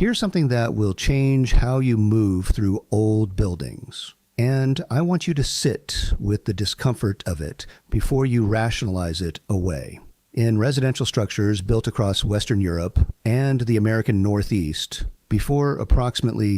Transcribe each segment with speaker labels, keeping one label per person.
Speaker 1: Here's something that will change how you move through old buildings. And I want you to sit with the discomfort of it before you rationalize it away. In residential structures built across Western Europe and the American Northeast, before approximately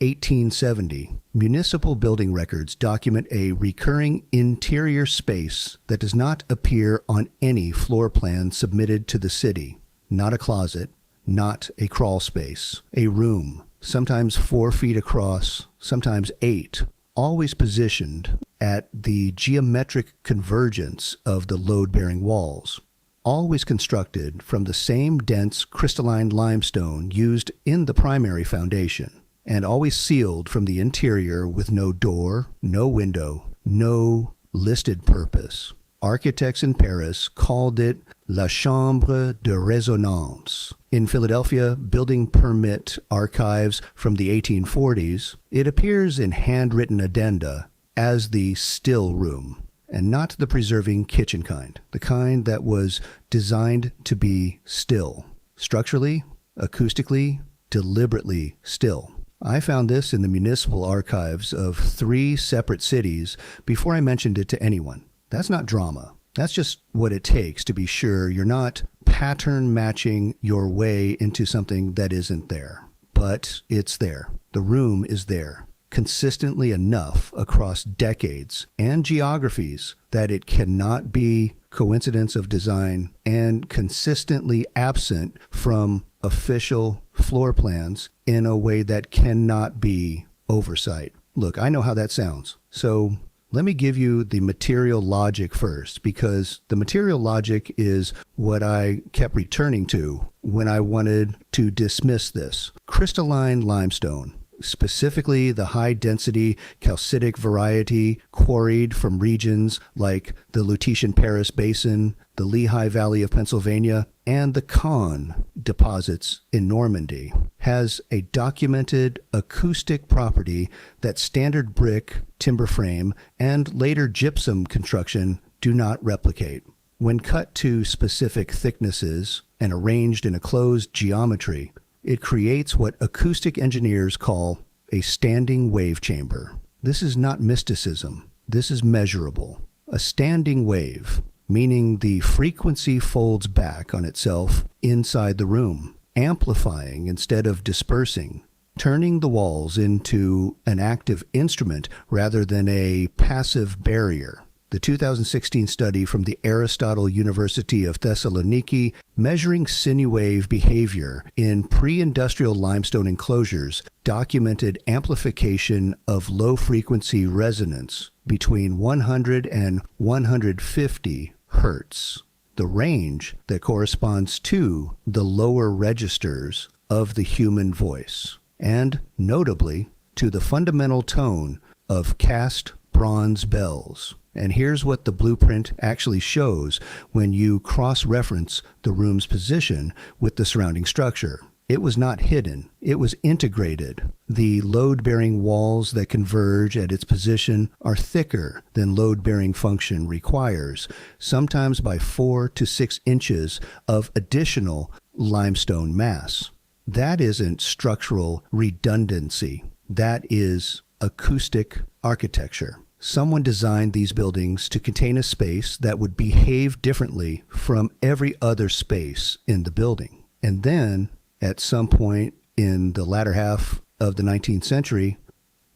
Speaker 1: 1870, municipal building records document a recurring interior space that does not appear on any floor plan submitted to the city. Not a closet, not a crawl space, a room, sometimes 4 feet across, sometimes 8, always positioned at the geometric convergence of the load-bearing walls. Always constructed from the same dense crystalline limestone used in the primary foundation, and always sealed from the interior with no door, no window, no listed purpose. Architects in Paris called it La Chambre de Résonance. In Philadelphia building permit archives from the 1840s, it appears in handwritten addenda as the still room, and not the preserving kitchen kind, the kind that was designed to be still. Structurally, acoustically, deliberately still. I found this in the municipal archives of 3 separate cities before I mentioned it to anyone. That's not drama. That's just what it takes to be sure you're not pattern matching your way into something that isn't there. But it's there. The room is there, consistently enough across decades and geographies that it cannot be coincidence of design, and consistently absent from official floor plans in a way that cannot be oversight. Look, I know how that sounds. So let me give you the material logic first, because the material logic is what I kept returning to when I wanted to dismiss this. Crystalline limestone, specifically the high-density calcitic variety quarried from regions like the Lutetian Paris Basin, the Lehigh Valley of Pennsylvania, and the Caen deposits in Normandy, has a documented acoustic property that standard brick, timber frame, and later gypsum construction do not replicate. When cut to specific thicknesses and arranged in a closed geometry, it creates what acoustic engineers call a standing wave chamber. This is not mysticism. This is measurable. A standing wave, meaning the frequency folds back on itself inside the room, amplifying instead of dispersing, turning the walls into an active instrument rather than a passive barrier. The 2016 study from the Aristotle University of Thessaloniki, measuring sinuwave behavior in pre-industrial limestone enclosures, documented amplification of low-frequency resonance between 100 and 150 hertz, the range that corresponds to the lower registers of the human voice, and notably to the fundamental tone of cast bronze bells. And here's what the blueprint actually shows when you cross-reference the room's position with the surrounding structure. It was not hidden. It was integrated. The load-bearing walls that converge at its position are thicker than load-bearing function requires, sometimes by 4 to 6 inches of additional limestone mass. That isn't structural redundancy. That is acoustic architecture. Someone designed these buildings to contain a space that would behave differently from every other space in the building. And then, at some point in the latter half of the 19th century,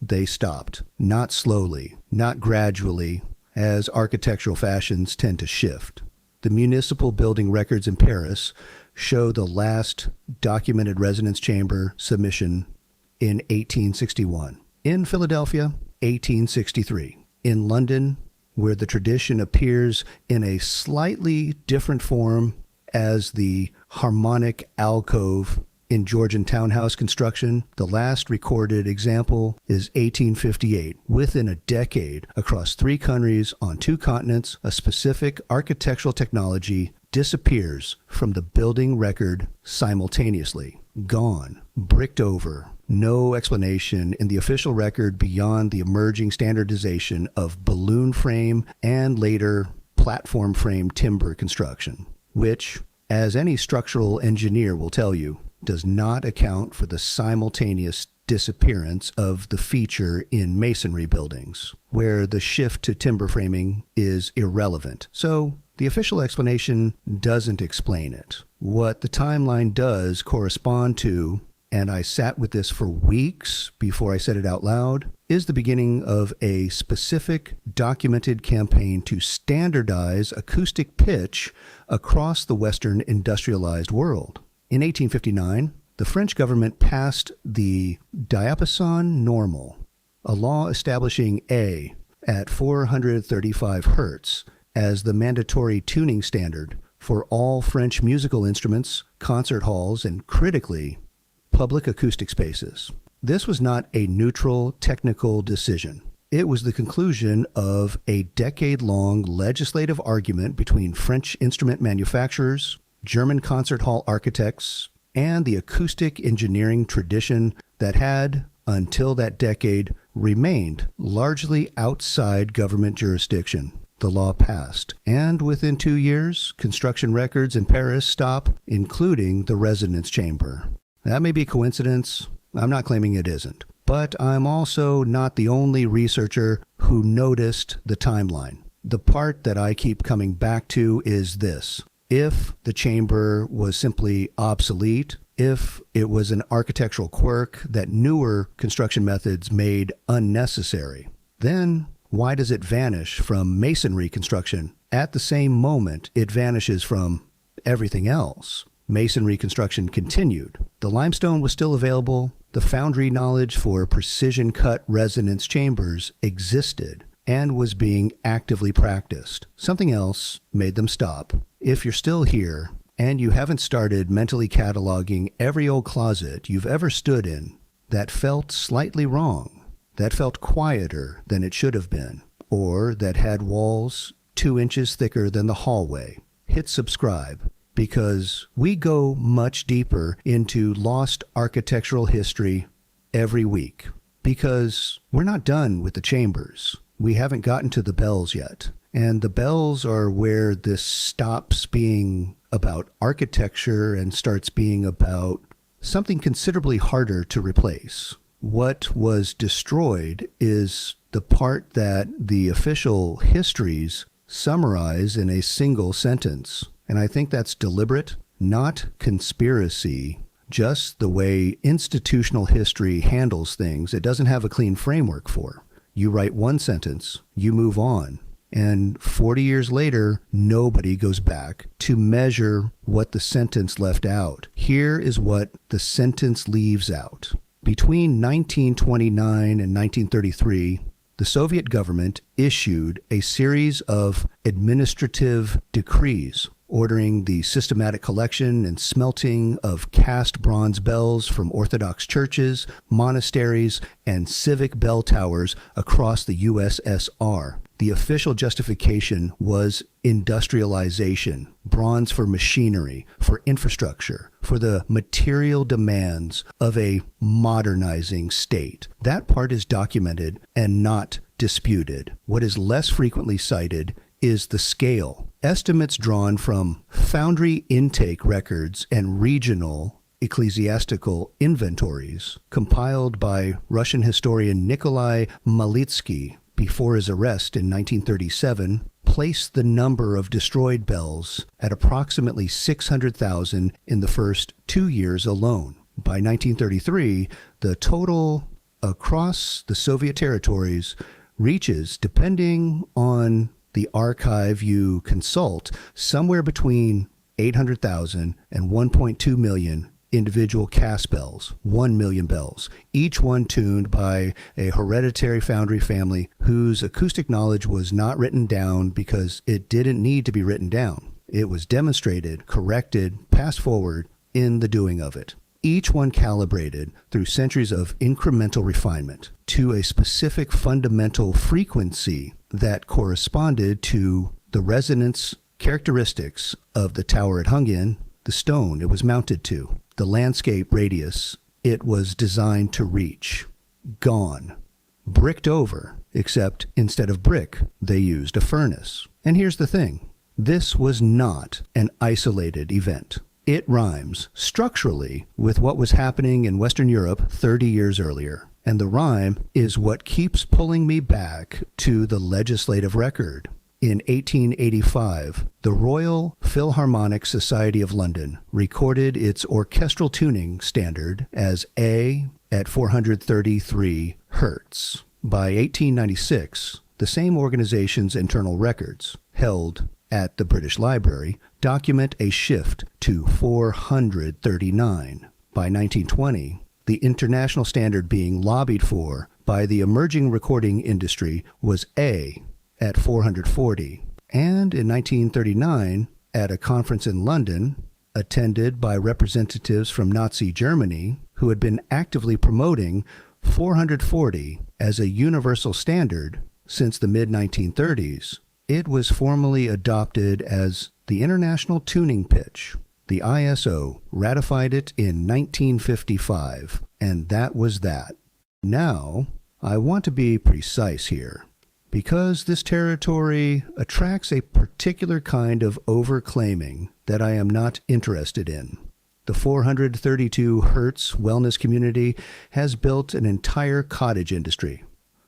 Speaker 1: they stopped. Not slowly, not gradually, as architectural fashions tend to shift. The municipal building records in Paris show the last documented resonance chamber submission in 1861. In Philadelphia, 1863. In London, where the tradition appears in a slightly different form as the harmonic alcove in Georgian townhouse construction, the last recorded example is 1858. Within a decade, across 3 countries on 2 continents, a specific architectural technology disappears from the building record simultaneously. Gone. Bricked over. No explanation in the official record beyond the emerging standardization of balloon frame and later platform frame timber construction, which, as any structural engineer will tell you, does not account for the simultaneous disappearance of the feature in masonry buildings, where the shift to timber framing is irrelevant. So the official explanation doesn't explain it. What the timeline does correspond to, and I sat with this for weeks before I said it out loud, is the beginning of a specific documented campaign to standardize acoustic pitch across the Western industrialized world. In 1859, the French government passed the diapason normal, a law establishing A at 435 hertz as the mandatory tuning standard for all French musical instruments, concert halls, and critically, public acoustic spaces. This was not a neutral technical decision. It was the conclusion of a decade-long legislative argument between French instrument manufacturers, German concert hall architects, and the acoustic engineering tradition that had, until that decade, remained largely outside government jurisdiction. The law passed, and within 2 years, construction records in Paris stop, including the resonance chamber. That may be a coincidence. I'm not claiming it isn't. But I'm also not the only researcher who noticed the timeline. The part that I keep coming back to is this. If the chamber was simply obsolete, if it was an architectural quirk that newer construction methods made unnecessary, then why does it vanish from masonry construction at the same moment it vanishes from everything else? Masonry construction continued. The limestone was still available. The foundry knowledge for precision cut resonance chambers existed and was being actively practiced. Something else made them stop. If you're still here and you haven't started mentally cataloging every old closet you've ever stood in that felt slightly wrong, that felt quieter than it should have been, or that had walls 2 inches thicker than the hallway, hit subscribe, because we go much deeper into lost architectural history every week. Because we're not done with the chambers. We haven't gotten to the bells yet. And the bells are where this stops being about architecture and starts being about something considerably harder to replace. What was destroyed is the part that the official histories summarize in a single sentence. And I think that's deliberate, not conspiracy, just the way institutional history handles things. It doesn't have a clean framework for. You write one sentence, you move on. And 40 years later, nobody goes back to measure what the sentence left out. Here is what the sentence leaves out. Between 1929 and 1933, the Soviet government issued a series of administrative decrees ordering the systematic collection and smelting of cast bronze bells from Orthodox churches, monasteries, and civic bell towers across the USSR. The official justification was industrialization, bronze for machinery, for infrastructure, for the material demands of a modernizing state. That part is documented and not disputed. What is less frequently cited is the scale. Estimates drawn from foundry intake records and regional ecclesiastical inventories compiled by Russian historian Nikolai Malitsky before his arrest in 1937 placed the number of destroyed bells at approximately 600,000 in the first 2 years alone. By 1933, the total across the Soviet territories reaches, depending on the archive you consult, somewhere between 800,000 and 1.2 million individual cast bells, 1 million bells, each one tuned by a hereditary foundry family whose acoustic knowledge was not written down because it didn't need to be written down. It was demonstrated, corrected, passed forward in the doing of it. Each one calibrated through centuries of incremental refinement to a specific fundamental frequency that corresponded to the resonance characteristics of the tower it hung in, the stone it was mounted to, the landscape radius it was designed to reach. Gone. Bricked over, except instead of brick, they used a furnace. And here's the thing. This was not an isolated event. It rhymes structurally with what was happening in Western Europe 30 years earlier. And the rhyme is what keeps pulling me back to the legislative record. In 1885, the Royal Philharmonic Society of London recorded its orchestral tuning standard as A at 433 Hertz. By 1896, the same organization's internal records, held at the British Library, document a shift to 439. By 1920, the international standard being lobbied for by the emerging recording industry was A at 440. And in 1939, at a conference in London, attended by representatives from Nazi Germany who had been actively promoting 440 as a universal standard since the mid-1930s, it was formally adopted as the International Tuning Pitch. The ISO ratified it in 1955, and that was that. Now, I want to be precise here, because this territory attracts a particular kind of overclaiming that I am not interested in. The 432 Hertz wellness community has built an entire cottage industry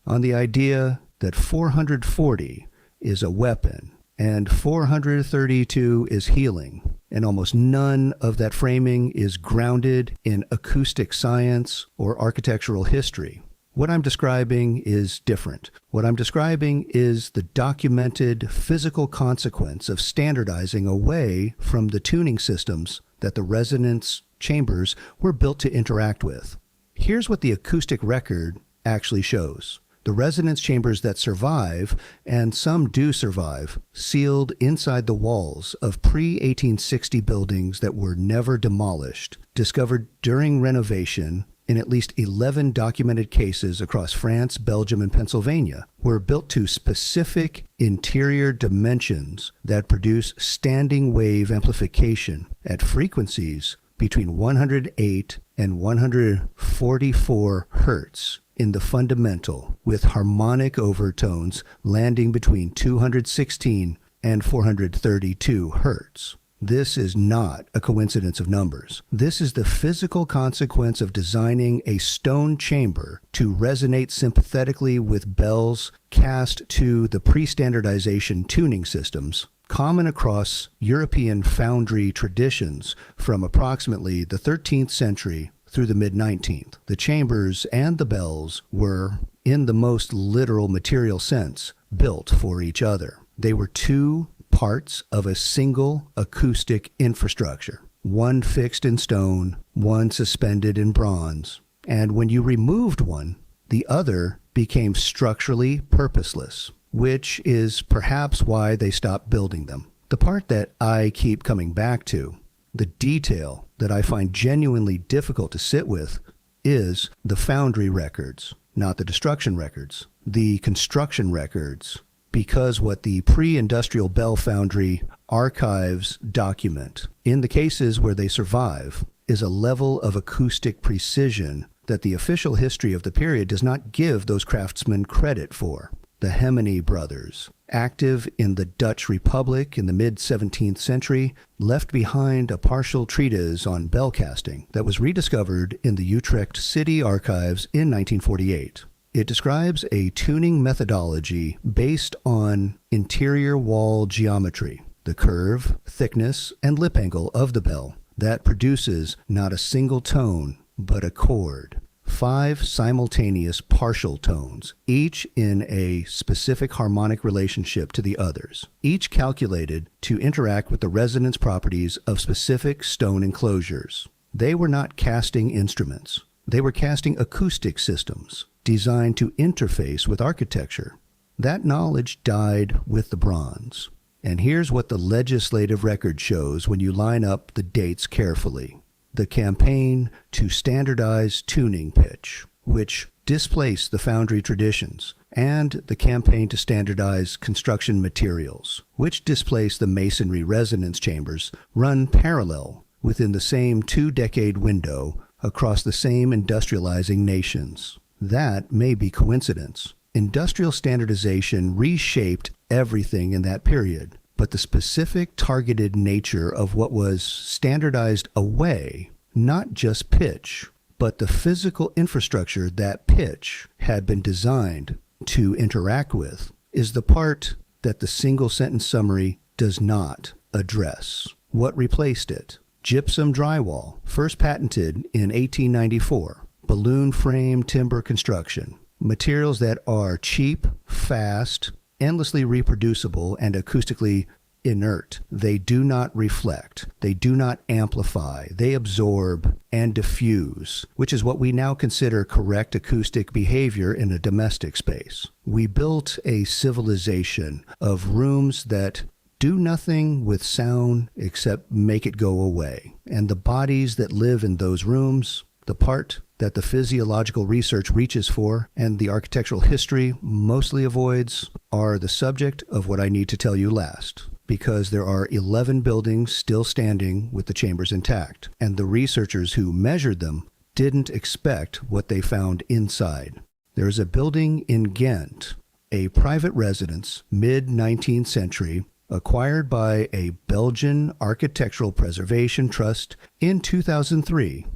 Speaker 1: on the idea that 440 is a weapon and 432 is healing, and almost none of that framing is grounded in acoustic science or architectural history. What I'm describing is different. What I'm describing is the documented physical consequence of standardizing away from the tuning systems that the resonance chambers were built to interact with. Here's what the acoustic record actually shows. The resonance chambers that survive, and some do survive, sealed inside the walls of pre-1860 buildings that were never demolished, discovered during renovation in at least 11 documented cases across France, Belgium, and Pennsylvania, were built to specific interior dimensions that produce standing wave amplification at frequencies between 108 and 144 hertz in the fundamental, with harmonic overtones landing between 216 and 432 hertz. This is not a coincidence of numbers. This is the physical consequence of designing a stone chamber to resonate sympathetically with bells cast to the pre-standardization tuning systems common across European foundry traditions from approximately the 13th century through the mid-19th. The chambers and the bells were, in the most literal material sense, built for each other. They were two parts of a single acoustic infrastructure, one fixed in stone, one suspended in bronze. And when you removed one, the other became structurally purposeless, which is perhaps why they stopped building them. The part that I keep coming back to, the detail that I find genuinely difficult to sit with, is the foundry records, not the destruction records, the construction records, because what the pre-industrial bell foundry archives document, in the cases where they survive, is a level of acoustic precision that the official history of the period does not give those craftsmen credit for. The Hemeny brothers, active in the Dutch Republic in the mid-17th century, left behind a partial treatise on bell casting that was rediscovered in the Utrecht City Archives in 1948. It describes a tuning methodology based on interior wall geometry, the curve, thickness, and lip angle of the bell, that produces not a single tone, but a chord. 5 simultaneous partial tones, each in a specific harmonic relationship to the others, each calculated to interact with the resonance properties of specific stone enclosures. They were not casting instruments. They were casting acoustic systems designed to interface with architecture. That knowledge died with the bronze. And here's what the legislative record shows when you line up the dates carefully. The campaign to standardize tuning pitch, which displaced the foundry traditions, and the campaign to standardize construction materials, which displaced the masonry resonance chambers, run parallel within the same 2-decade window across the same industrializing nations. That may be coincidence. Industrial standardization reshaped everything in that period. but the specific targeted nature of what was standardized away, not just pitch, but the physical infrastructure that pitch had been designed to interact with, is the part that the single sentence summary does not address. What replaced it? Gypsum drywall, first patented in 1894. Balloon frame timber construction. Materials that are cheap, fast, endlessly reproducible, and acoustically inert. They do not reflect. They do not amplify. They absorb and diffuse, which is what we now consider correct acoustic behavior in a domestic space. We built a civilization of rooms that do nothing with sound except make it go away. And the bodies that live in those rooms, the part that the physiological research reaches for and the architectural history mostly avoids, are the subject of what I need to tell you last, because there are 11 buildings still standing with the chambers intact, and the researchers who measured them didn't expect what they found inside. There is a building in Ghent, a private residence, mid-19th century, acquired by a Belgian Architectural Preservation Trust in 2003,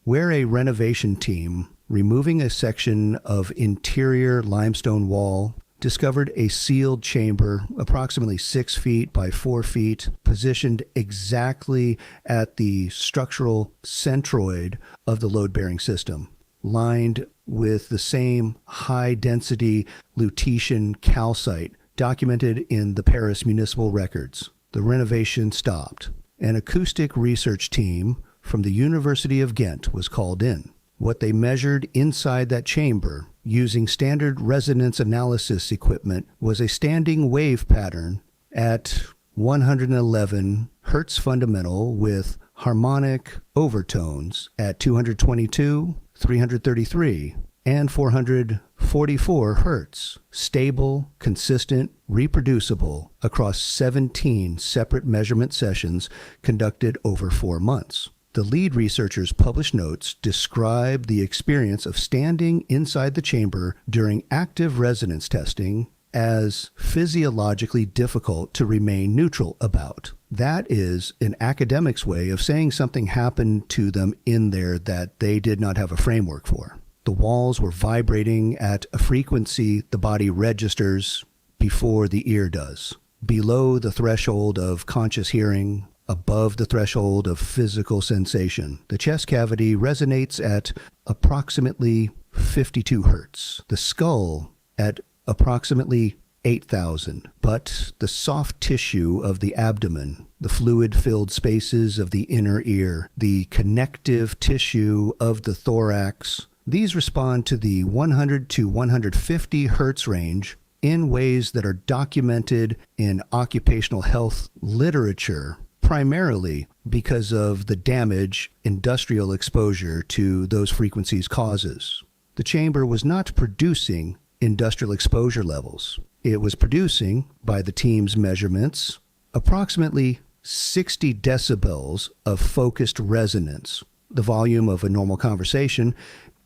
Speaker 1: where a renovation team, removing a section of interior limestone wall, discovered a sealed chamber approximately 6 feet by 4 feet, positioned exactly at the structural centroid of the load-bearing system, lined with the same high-density Lutetian calcite documented in the Paris municipal records. The renovation stopped. An acoustic research team from the University of Ghent was called in. What they measured inside that chamber using standard resonance analysis equipment was a standing wave pattern at 111 hertz fundamental with harmonic overtones at 222, 333, and 444 hertz, stable, consistent, reproducible across 17 separate measurement sessions conducted over 4 months. The lead researchers' published notes describe the experience of standing inside the chamber during active resonance testing as physiologically difficult to remain neutral about. That is an academic's way of saying something happened to them in there that they did not have a framework for. The walls were vibrating at a frequency the body registers before the ear does, below the threshold of conscious hearing, above the threshold of physical sensation. The chest cavity resonates at approximately 52 hertz. The skull at approximately 8,000. But the soft tissue of the abdomen, the fluid-filled spaces of the inner ear, the connective tissue of the thorax, these respond to the 100 to 150 hertz range in ways that are documented in occupational health literature, primarily because of the damage industrial exposure to those frequencies causes. The chamber was not producing industrial exposure levels. It was producing, by the team's measurements, approximately 60 decibels of focused resonance, the volume of a normal conversation,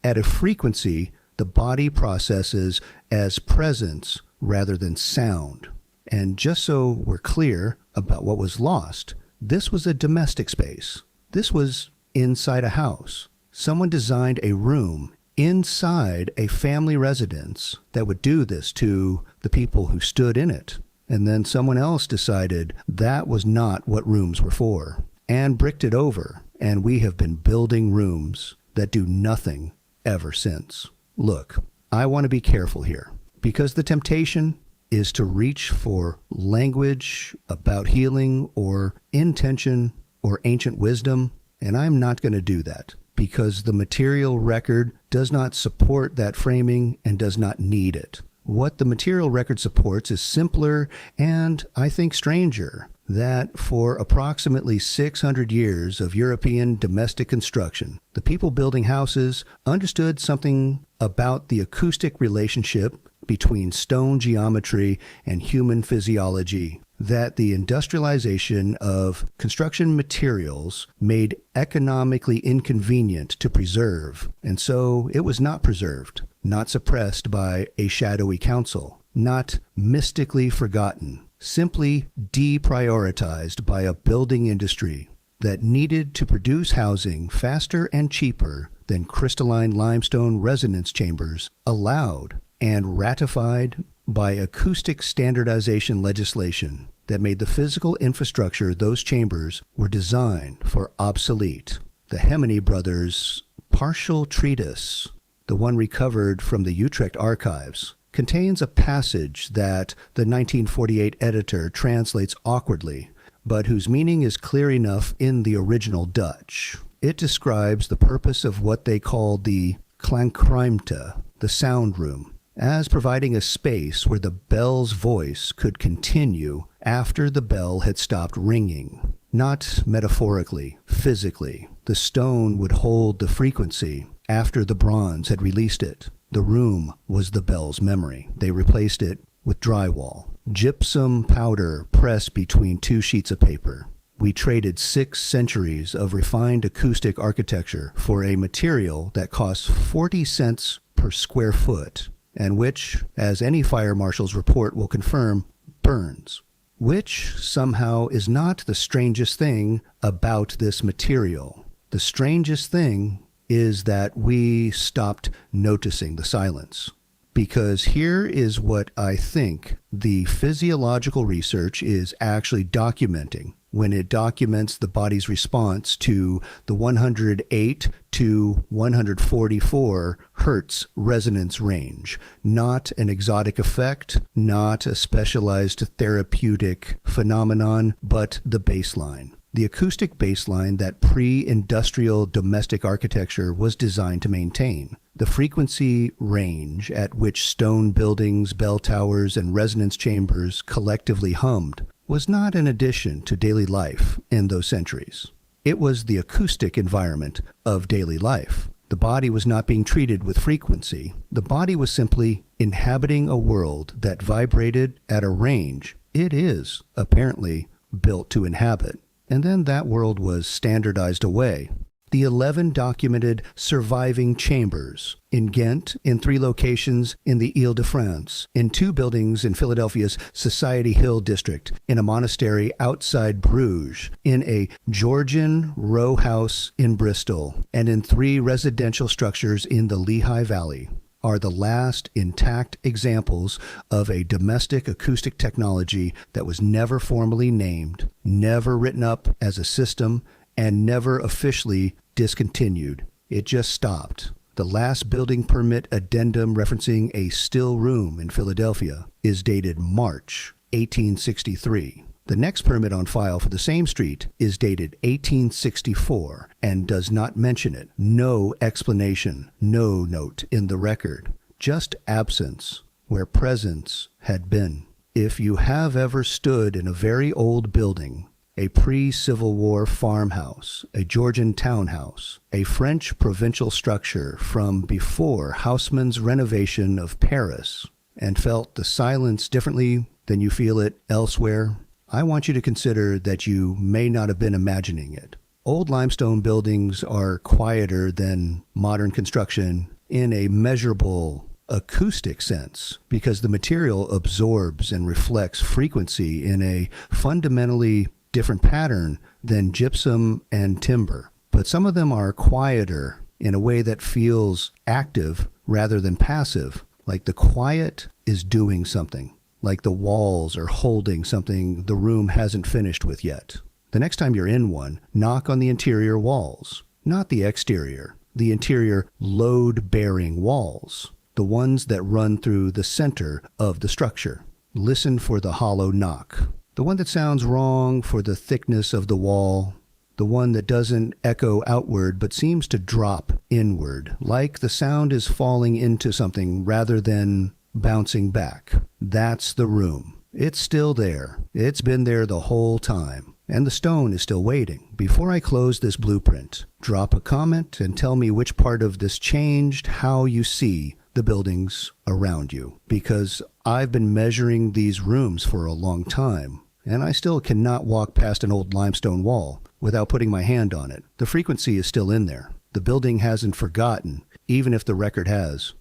Speaker 1: at a frequency the body processes as presence rather than sound. And just so we're clear about what was lost, this was a domestic space. This was inside a house. Someone designed a room inside a family residence that would do this to the people who stood in it. And then someone else decided that was not what rooms were for, and bricked it over. And we have been building rooms that do nothing ever since. Look, I want to be careful here, because the temptation is to reach for language about healing or intention or ancient wisdom, and I'm not going to do that, because the material record does not support that framing and does not need it. What the material record supports is simpler and, I think, stranger, that for approximately 600 years of European domestic construction, the people building houses understood something about the acoustic relationship between stone geometry and human physiology that the industrialization of construction materials made economically inconvenient to preserve, and so it was not preserved, not suppressed by a shadowy council, not mystically forgotten. simply deprioritized by a building industry that needed to produce housing faster and cheaper than crystalline limestone resonance chambers allowed and ratified by acoustic standardization legislation that made the physical infrastructure those chambers were designed for obsolete. The Hemeny brothers' partial treatise, the one recovered from the Utrecht archives, contains a passage that the 1948 editor translates awkwardly, but whose meaning is clear enough in the original Dutch. It describes the purpose of what they called the klankruimte, the sound room, as providing a space where the bell's voice could continue after the bell had stopped ringing. Not metaphorically, physically. The stone would hold the frequency after the bronze had released it. The room was the bell's memory. They replaced it with drywall. Gypsum powder pressed between two sheets of paper. We traded 6 centuries of refined acoustic architecture for a material that costs 40 cents per square foot, and which, as any fire marshal's report will confirm, burns. Which somehow is not the strangest thing about this material. The strangest thing is that we stopped noticing the silence. Because here is what I think the physiological research is actually documenting when it documents the body's response to the 108 to 144 hertz resonance range. Not an exotic effect, not a specialized therapeutic phenomenon, but the baseline. The acoustic baseline that pre-industrial domestic architecture was designed to maintain. The frequency range at which stone buildings, bell towers, and resonance chambers collectively hummed was not an addition to daily life in those centuries. It was the acoustic environment of daily life. The body was not being treated with frequency. The body was simply inhabiting a world that vibrated at a range it is, apparently, built to inhabit. And then that world was standardized away. The 11 documented surviving chambers in Ghent, in 3 locations in the Ile-de-France, in 2 buildings in Philadelphia's Society Hill district, in a monastery outside Bruges, in a Georgian row house in Bristol, and in 3 residential structures in the Lehigh Valley, are the last intact examples of a domestic acoustic technology that was never formally named, never written up as a system, and never officially discontinued. It just stopped. The last building permit addendum referencing a still room in Philadelphia is dated March 1863. The next permit on file for the same street is dated 1864 and does not mention it. No explanation, no note in the record. Just absence where presence had been. If you have ever stood in a very old building, a pre-Civil War farmhouse, a Georgian townhouse, a French provincial structure from before Haussmann's renovation of Paris, and felt the silence differently than you feel it elsewhere, I want you to consider that you may not have been imagining it. Old limestone buildings are quieter than modern construction in a measurable acoustic sense because the material absorbs and reflects frequency in a fundamentally different pattern than gypsum and timber. But some of them are quieter in a way that feels active rather than passive, like the quiet is doing something, like the walls are holding something the room hasn't finished with yet. The next time you're in one, knock on the interior walls, not the exterior, the interior load-bearing walls, the ones that run through the center of the structure. Listen for the hollow knock. The one that sounds wrong for the thickness of the wall, the one that doesn't echo outward but seems to drop inward, like the sound is falling into something rather than bouncing back. That's the room. It's still there. It's been there the whole time. And the stone is still waiting. Before I close this blueprint, drop a comment and tell me which part of this changed how you see the buildings around you. Because I've been measuring these rooms for a long time, and I still cannot walk past an old limestone wall without putting my hand on it. The frequency is still in there. The building hasn't forgotten, even if the record has.